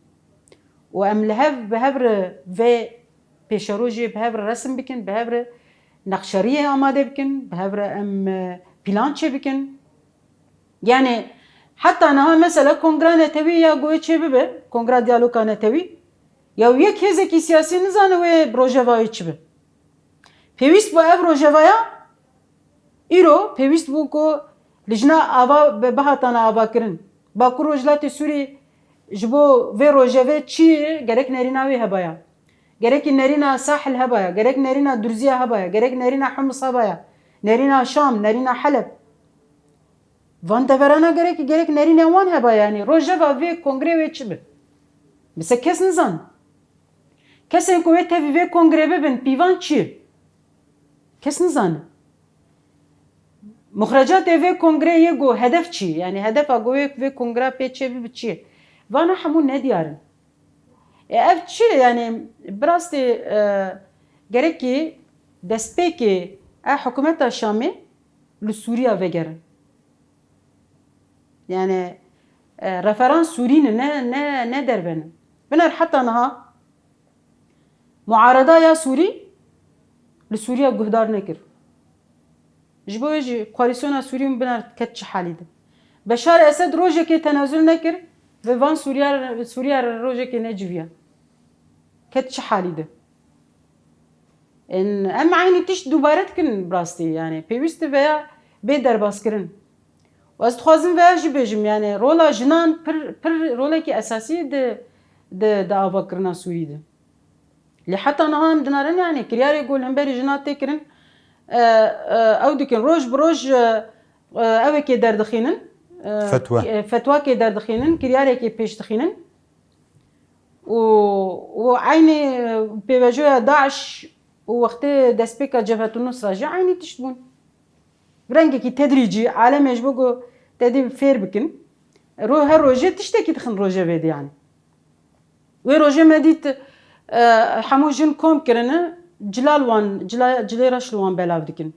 û em li hev bi hev re vê pêşerojê bi hev re resim bikin, bi hev re nexşeriyê amade bikin, bi hev re em plan çê bikin. Yani heta niha mesela Kongra Netewî ya goyê çê bibe, Kongra Diyaloga Netewî ya yek hêzekî siyasî nizane wê rojevayê çi be. Pêwîst bu ev rojevaya îro pêwîst bû ku li jina ava bihatana avakirin. Bakur Rojhilatê Sûrî ji bo vê rojevê çi gerek nerîna wê hebaya. Gerekî nerîna Sahil hebaya, gerek nerîna Durziya hebaya, gerek nerîna Humus hebaya, nerîna Şam, nerîna Heleb. Van deverana gerek nerîna wan hebaya yani rojeva vê kongre wê çi be. Mesela kes nizan. Kesên ku wê tevî vê kongre bibin pîvan çi? Kes nizane. Muxrecatê vê kongreyê got hedef çi? Yani hedefa got vê kongra pê çê bibe çi? Vana hemû nedyarin. Ev çi yani bi rastî gerekî destpêkê hikûmeta Şamê li Sûriya vegerin. Yani referans Sûrî ne derbenin. Biner heta niha muaradaya Sûrî li Sûriya guhdar nekir. Ji bo jî koalîsyona Sûrî biner ket çi halî de. Beşar Esed rojekê tenazül nekir ve van Sûriya rojekê neciviya. Ket çi halî de. Em aynî tişt dubare dikin bi rastî yani pêwîst e veya bê derbazkirin. û ez dixwazim veya jî bêjim yani rola jinan pir rolekî esasî di avakirina Sûrî de. Lê heta niha em dinarin yani kiryarê ku li hemberî jina tê kirin ew dikin roj bi roj ewekê derdixînin fetvakê derdixînin kiryarekê pêş dixînin û aynî pêvejoya Daeş û wextê destpêka Cebhetun Nusra jî aynî tişt bûn. Bi rengekî tedrîcî alemê ji bo ku tedê fêr bikin her rojê tiştekî dixin rojevê de yani. Wê rojê me dît hemû jin kom kirine cilê reş li wan belav dikin.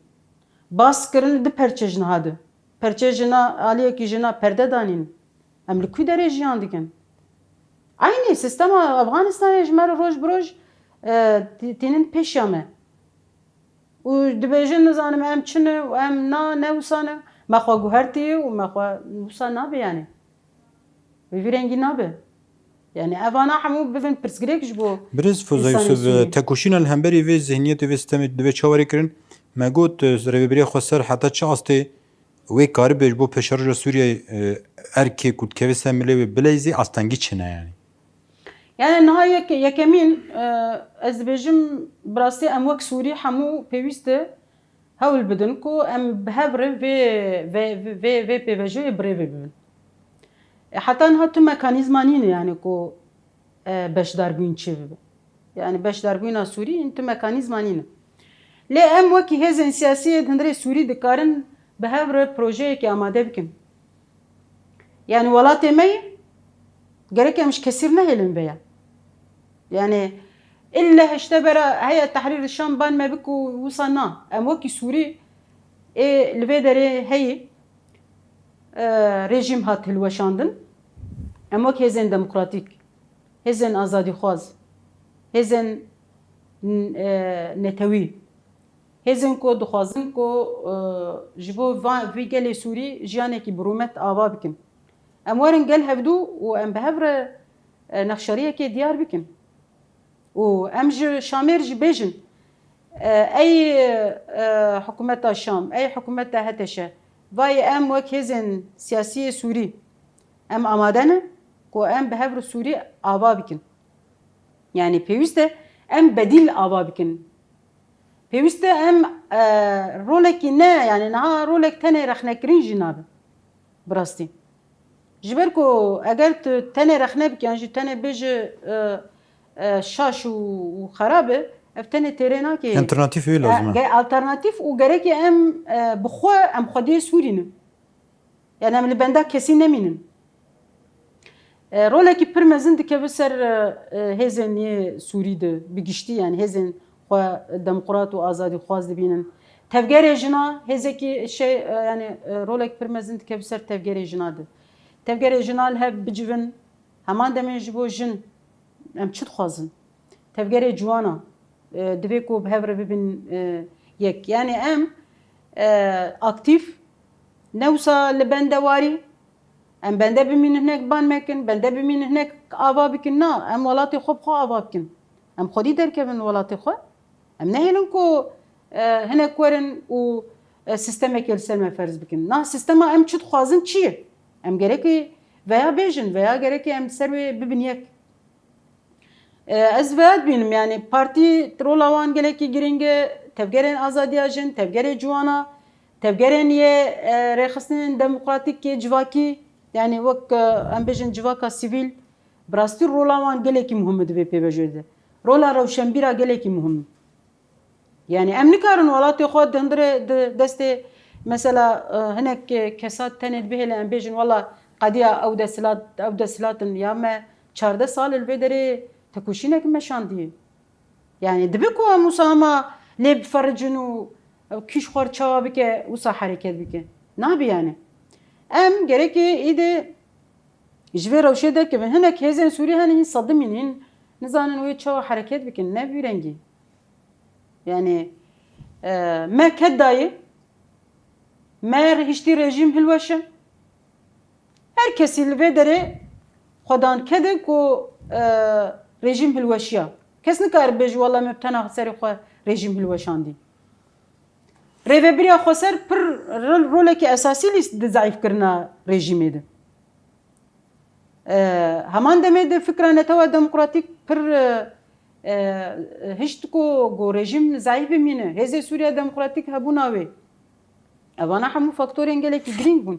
Bas kirin di perçe jina de. Perçe jina aliyekî jina perde danîn. Em li ku derê jiyan dikin. Aynı sistema Afganistanê ji me re roj bi roj tînin pêşiya me. û dibêjin nizanim em çi ne û em ne wisa ne me xwe guhertiye û me xwe wisa nabe yani. Vê rengî nabe. Yani evana hemû bivin pirsgirêk ji bo Birêz Foza Yusuf tekoşîna li hemberî vê zihniyetê vê sistemê divê çawarê kirin me got rêveberiya xwe ser heta çi astê wê karibê ji bo pêşeroja Sûriyeyê erkê ku dikeve ser milê wê bileyzî astengî çine yani. Yani nihayet yekemin ez dibêjim bi rastî em wek Sûrî hemû pêwîst e hewl bidin ku em bi hev re vê pêvajoyê birêvê bibin. Heta niha tu mekanîzman hîne yani ku beşdarbûn çê bibe. Yani beşdarbûna Sûrî tu mekanîzman hîne. Lê em wekî hêzên siyasî hundirê Sûrî dikarin bi hev re projeyekê amade bikin. Yani welatê me gerek em ji kesîr nehêlin vê ya. Yani illa hişte bera heya Tehrîr Şam ban me biku wisa na. Em wekî Sûrî ê li vê derê heyî rejim hat hilweşandin. Em wek hêzên demokratîk, hêzên azadîxwaz, hêzên netewî, hêzên ku dixwazin ku ji bo vî gelê Sûrî jiyanekî birûmet ava bikin. Em werin gel hevdû û em bi hev re nexşeriyekê diyar bikin. û em ji Şamêr jî bêjin ey hikûmeta Şam, ey hikûmeta Heteşe, vayê em wek hêzên siyasî Sûrî em amade ne ku em bi hev re Sûrî ava bikin. Yani pêwîst e em bedîl ava bikin. Pêwîst e em rolekî ne yani niha rolek tenê rexnekirin jî nabe bi rastî. Ji ber ku eger tu tenê rexne bikî yan jî tenê bêje şaş û xerab e ev tenê têrê nake. Alternatîf wê lazim e. Alternatîf û gerekê em bi xwe em xwediyê Sûrî ne. Yani em li benda kesî nemînin. Rolekî pir mezin dikeve ser hêzên nû Sûrî de bi giştî yani hêzên xwe demokrat û azadîxwaz dibînin. Tevgerê jina hêzekî şey yani rolek pir mezin dikeve ser tevgerê jina de. Tevgerê jina li hev bicivin heman demê ji bo jin em çi dixwazin? Tevgerê ciwana divê ku bi hev re bibin yek. Yani em aktif ne wisa li bende warî em bende bimînin hinek ban mekin, bende bimînin hinek ava bikin na em welatê xwe bi xwe ava bikin. Em xwedî derkevin welatê xwe. Em nehêlin ku hinek werin û sistemekê li ser me ferz bikin. Na sistema em çi dixwazin çi ye? Em gerekî veya bêjin veya gerekî em ser wê bibin yek. Ez vêya dibînim yani partî rola wan gelekî giring e tevgerên azadiya jin, tevgerê ciwana, tevgerên yê rêxistinên demokratîkê civakî yani wek em bêjin civaka sivîl bi rastî rola wan gelekî muhim e di vê pêvajoyê de. Rola rewşenbîra gelekî muhim. Yani em nikarin welatê xwe di hundirê di destê mesela hinek kesat tenê dibihêle em bêjin wala qediya ew desilatin ya me 14 sal li vê derê tekoşînek me şandiye. Yani dibe ku em wisa hema lê bifericin û kîş xwar çawa bike wisa herêket bike. Nabe yani. Em gerekî îdê ji vê rewşê derkevin. Hinek hêzên Sûrî hene hîn sedimîn hîn nizanin wê çawa herêket bikin. Ne vî rengî. Yani me ket dayê me hiştî rejîm hilweşe. Her kesî li vê derê xwedan kede ku rejîm hilweşiya. Kes nikare bêje wala me tena serê xwe rejîm hilweşandî. Rêveberiya Xweser pir rolekî esasî di zayîfkirina rejîmê de. Heman demê de fikra Netewa Demokratîk pir hişt ku rejîm zayîf bimîne. Hêzê Sûriya Demokratîk hebûna wê. Evana hemû faktorên gelekî girîng bûn.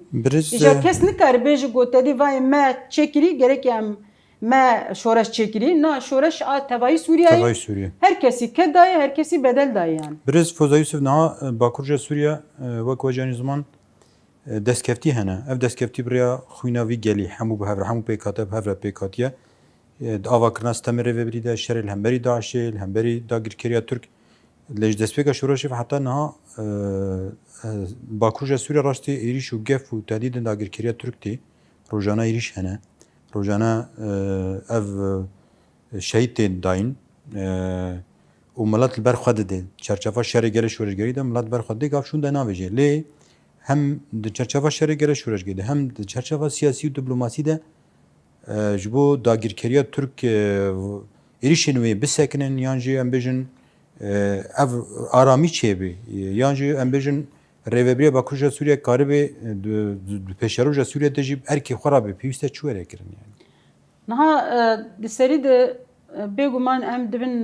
Îja kes nikare bêje ku tedî vayê me çêkirî gerekî em me şoreş çêkirî. Na şoreş a tevayî Sûriyayê. Her kesî ket dayê, her kesî bedel dayê yani. Birêz Foza Yusuf niha Bakurca Sûriya wek wecanî ziman destkeftî hene. Ev destkeftî biriya xwîna vî gelî hemû bi hev re hemû pêkate bi hev re pêkatiye. Di avakirina sistemê rêveberî de şerê li hemberî Daişê, li hemberî dagirkeriya Türk li ji destpêka şoreşê ve heta niha Bakurca Sûriya rastî êrîş û gef û tehdîdên dagirkeriya Türk tê. Rojana êrîş hene. Rojana ev şehîd tên dayîn û milet li ber xwe dide. Çerçeva şerê gelê şoreşgerî de milet ber xwe dide gav şûn de navêje. Lê hem di çerçeva şerê gelê şoreşgerî de hem di çerçeva siyasî û diplomasî de ji bo dagirkeriya Türk êrişên wê bisekinin yan jî em bêjin ev aramî çêbî yan jî em bêjin rêveberiya Bakurca Sûriya karibê di pêşeroja Sûriya de jî erkê xwe ra bê pêwîst e çi were kirin yani. Niha di serî de bêguman em dibin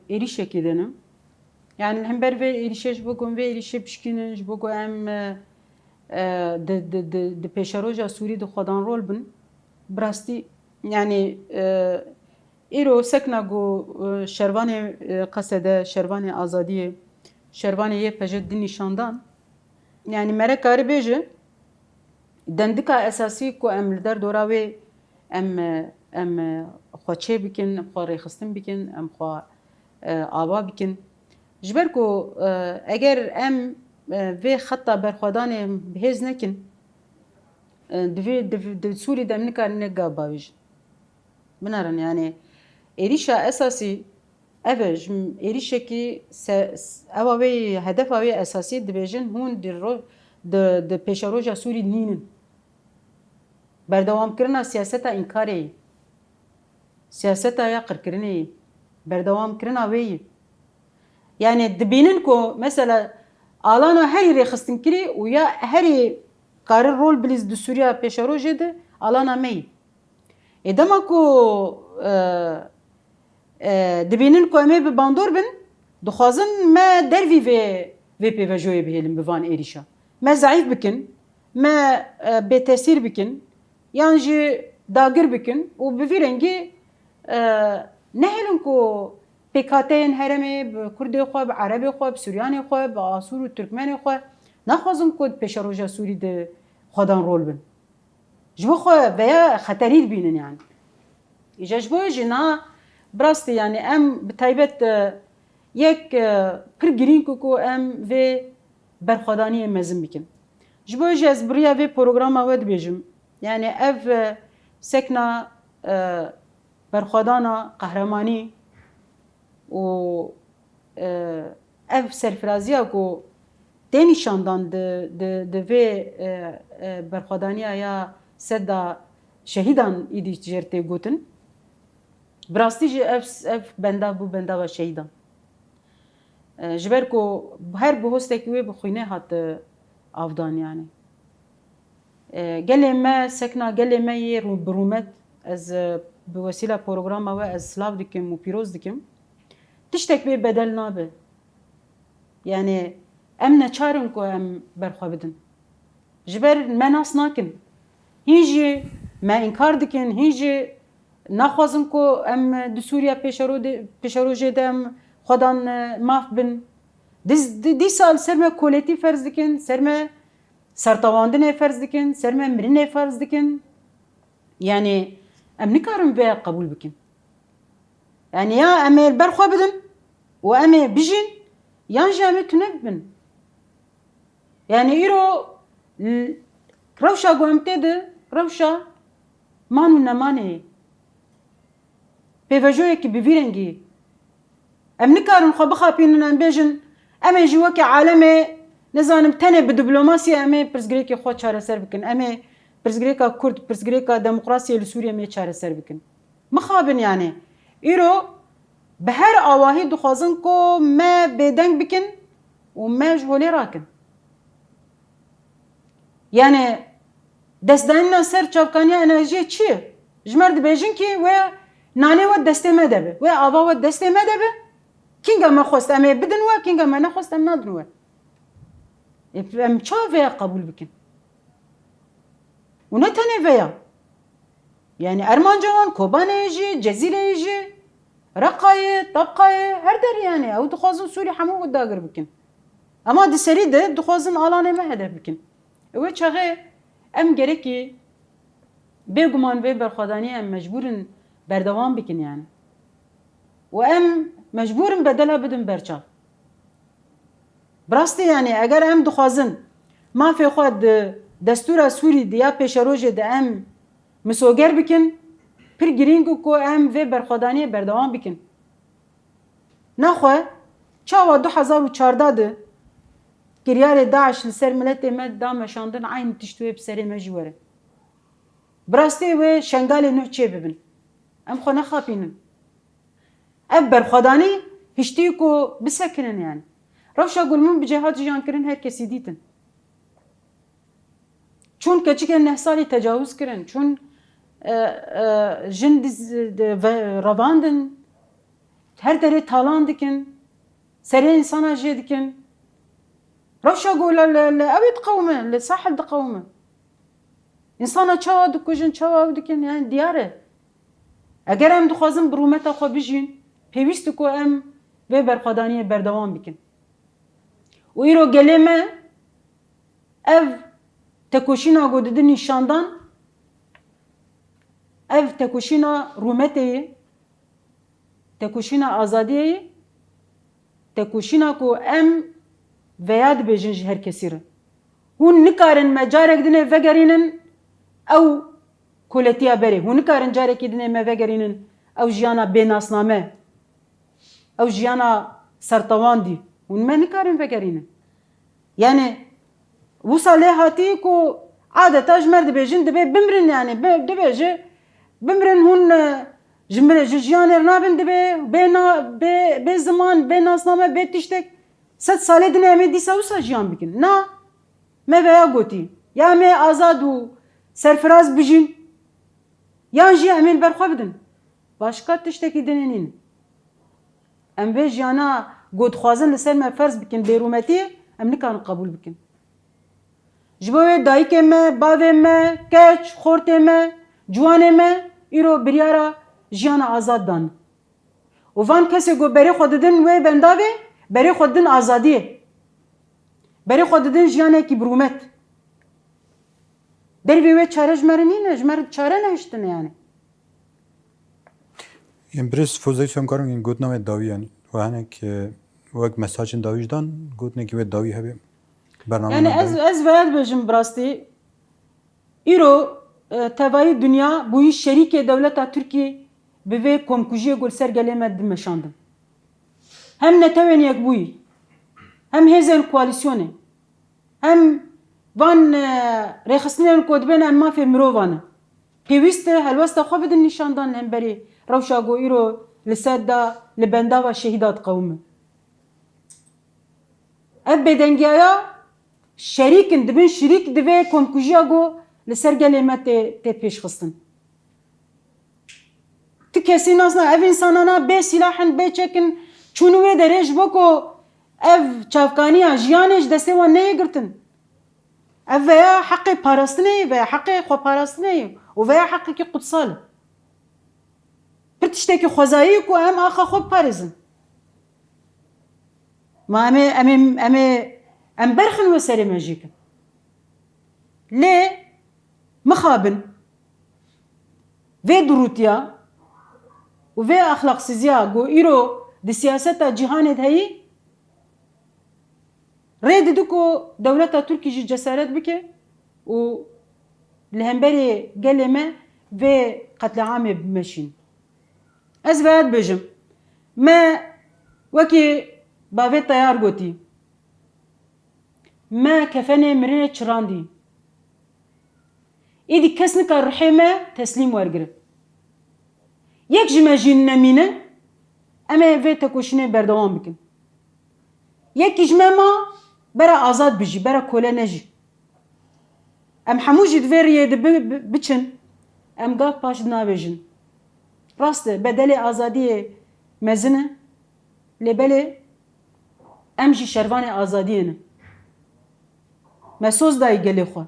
êrişekê de ne. Yani hember vê êrişê ji bo ku em vê êrişê pişkînin ji bo ku em di pêşeroja Sûrî di xwedan rol bin. Bi rastî yani îro sekna got şervanê qesede, şervanê azadiyê, şervanê yê pejê din nîşandan. Yani me re karî bêje dendika esasî ku em li derdora wê em xwe çê bikin, em xwe rêxistin bikin, em xwe ava bikin. Ji ber ku eger em vê xeta berxwedanê bihêz nekin, di Sûrî de em nikarin ne gav bavêjin. Binarin yani êrişa esasî ev e ji êrişekî ewa wê hedefa wê esasî dibêjin hûn di pêşeroja Sûrî nînin. Berdewamkirina siyaseta înkarê yê, siyaseta ya qirkirinê yê, berdewamkirina wê yê. Yani dibînin ku mesela alana herî rêxistin kirî û ya herî karin rol bilîz di Sûriya pêşerojê de alana me yê. Dema ku dibînin ku em ê bi bandor bin, dixwazin me dervî vê pêvejoyê bihêlin bi van êrişa. Me zayıf bikin, me bêtesîr bikin, yan jî dagir bikin û bi vî rengî nehêlin ku pêkhateyên herêmê bi Kurdê xwe, bi Erebê xwe, bi Sûriyanê xwe, bi Asûr û Tirkmenê xwe naxwazin ku di pêşeroja Sûrî de xwedan rol bin. Ji bo xwe veya xeterî dibînin yani. Îja ji bo wê jî niha bi rastî yani em bi taybet yek pir girîng ku em vê berxwedaniyê mezin bikin. Ji bo wê jî ez biriya vê programa we dibêjim. Yani ev sekna berxwedana qehremanî û ev serfiraziya ku tê nîşandan di vê berxwedaniya ya seda şehîdan êdî jêr tê gotin. Bi rastî jî ev benda bû bendava şehîdan. Ji ber ku her bihostekî wê bi xwînê hat avdan yani. Gelê me sekna gelê me yê bi rûmet ez bi wesîla programa we ez silav dikim û pîroz dikim. Tiştek wê bedel nabe. Yani em neçarin ku em berxwe bidin. Ji ber me nas nakin. Hîn jî me inkar dikin, hîn jî naxwazin ku em di Sûriya pêşerojê de em xwedan maf bin. Dîsal ser me koletî ferz dikin, ser me sertewandinê ferz dikin, ser me mirinê ferz dikin. Yani em nikarin vê qebûl bikin. Yani ya em ê berxwe bidin û em ê bijîn yan jî em ê tune bibin. Yani îro rewşa ku em tê de rewşa man û nemanê yê. Pêvejoyekî bi vî rengî em nikarin xwe bixapînin em bêjin em ê jî wekî alemê nizanim tenê bi dîplomasiyê em ê pirsgirêkê xwe çareser bikin. Em ê pirsgirêka Kurd, pirsgirêka demokrasiyê li Sûriyê em ê çareser bikin. Mixabin yani. Îro bi her awahî dixwazin ku me bêdeng bikin û me ji holê rakin. Yani destdanîna ser çavkaniya enerjiyê çi ye? Ji me dibêjin ki wê nanê we destê me de be, wê ava we destê me de be, kînga me xwest em ê bidin we, kînga me nexwest em nadin we. Em çawa vêya qebûl bikin? û ne tenê vêya. Yani Ermancawan, Kobaniyê jî, Cezîreyê jî, Reqayê, Tabqayê her derê yani. Ew dixwazin Sûrî hemû wê dagir bikin. Ama di serî de dixwazin alanê me hedef bikin. Wê çaxê em gerekî bêguman vê berxwedaniyê em mecbûrin berdewam bikin yani. û em mecbûrin bedela bidin berçav. Bi rastî yani eger em dixwazin mafê xwe di destûra Sûrî di ya pêşerojê de em misoger bikin, pir girîng ku em vê berxwedaniyê berdewam bikin. Naxwe çawa 2014 de kiryarê Daeş li ser miletê me da meşandin aynî tişt wê bi serê me jî were. Bi rastî wê şengalê nû çê bibin. Em xwe nexapînin. Ev berxwedanî hiştî ku bisekinin yani. Rewşa gulmin bi cihat jiyan kirin her kesî dîtin. Çûn keçikên 9 salî tecawûz kirin, çûn jin ravandin her derê talan dikin serê insana jê dikin rewşa got li evê diqewime li sahil diqewime insana çawa dikujin çawa dikin yani diyar e eger em dixwazin bi rûmeta xwe bijîn pêwîst e ku em vê berxwedaniyê berdewam bikin û îro gelê me ev tekoşîna got didin nîşandan ev tekoşîna rûmetê ye tekoşîna azadiyê ye tekoşîna ku em veya dibêjin ji her kesî re hûn nikarin me carek dinê vegerînin ew koletiya berê hûn nikarin carekî dinê me vegerînin ew jiyana bênasname ew jiyana sertewandî hûn me nikarin vegerînin yani wisa lê hatî ku adeta ji me dibêjin dibe bimrin yani dibêje bimrin hûn ji jiyanê re nabin dibe bê ziman bê nasname bê tiştek sed salê dinê em ê dîsa wisa jiyan bikin na me veya gotî ya em ê azad û serfiraz bijîn yan jî em ê berxwe bidin başka tiştekî dinê nînin em vê jiyana gotxwazin li ser me ferz bikin bêrûmetiyê em nikarin qebûl bikin ji bo wê dayîkê me bavê me keç xortê me ciwanê me îro biryara jiyana azad dan û van kesê got berê xwe didin wê bendavê berê xwe didin azadiyê berê xwe didin jiyanekî bi rûmet dervê wê çare ji me re nîne ji me re çare nehiştine yani Yên birêz fozayî semkarin yên gotina wê dawî yani we hinek wek mesajên dawî ji dan gotinekî wê dawî hebe yani ez veya dibêjim bi rastî îro tevayî dunya bûyî şerîkê dewleta Tirkiyê bi vê komkujiyê got ser gelê me dimeşandin hem netewên yekbûyî hem hêzên koalîsyonê hem van rêxistinên ku dibên em mafê mirovan e pêwîst e helwesta xwe bidin nîşandan hemberî rewşa got îro li ser da li bendava şehîda diqewime ev bêdengiyaya şerîkin dibin şirîk di vê komkujiya got li ser gelê me tê pêşxistin ti kesî nasna ev însanana bê silahên bê çekin çûn wê derê ji bo ku ev çavkaniya jiyanê ji destê wan neyê girtin ev veya heqê parastinê ye veya heqê xweparastinê ye û veya heqekî qutsal e pir tiştekî xwezayî ku em axa xwe biparêzin ma em berxin wê serê me jîkin lê mixabin vê durûtiya û vê axlaqsîziya got îro di siyaseta cîhanê de heyî rê didi ku dewleta Tirkî jî cesaret bike û li hemberê gelê me vê qetleamê bimeşîn ez veya dibêjim me wekî bavê teyar gotî me kefenê mirinê çirandî îdî kes nikar rihê me teslîm wergire yek ji me jî nemîne em ê vê tekoşînê berdewam bikin yekî ji me ma bera azad bijî bera kole nejî em hemû jî di vê riyê de biçin em gav paş dinavêjin rast e bedelê azadiyê mezin e lêbelê em jî şervanê azadiyê ne me soz dayî gelê xwe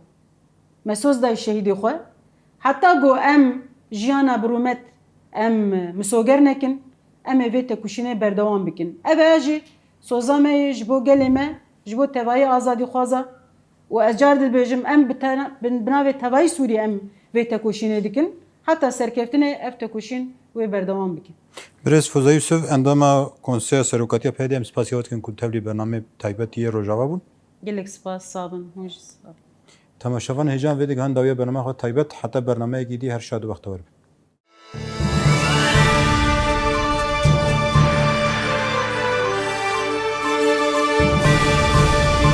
me soz dayî şehîdê xwe heta got em jiyana bi rûmet em misoger nekin em ê vê tekuşînê berdewam bikin ev aya jî soza me ye ji bo gelê me ji bo tevayî azadî xwaza û ez car dibêjim em bi navê tevayî Sûrî em vê tekoşînê dikin heta serkeftinê ev tekoşîn wê berdewam bikin Birêz Fozayî Yusuf endama Konseya Serokatiya PYD em spasiya dikin ku tevlî bername taybetî rojava bûn gelek spas sabin hûn jî spas temaşevan hêjan vê digihan dawiya bername xwe taybet heta bernameyekî dî her şad wexta were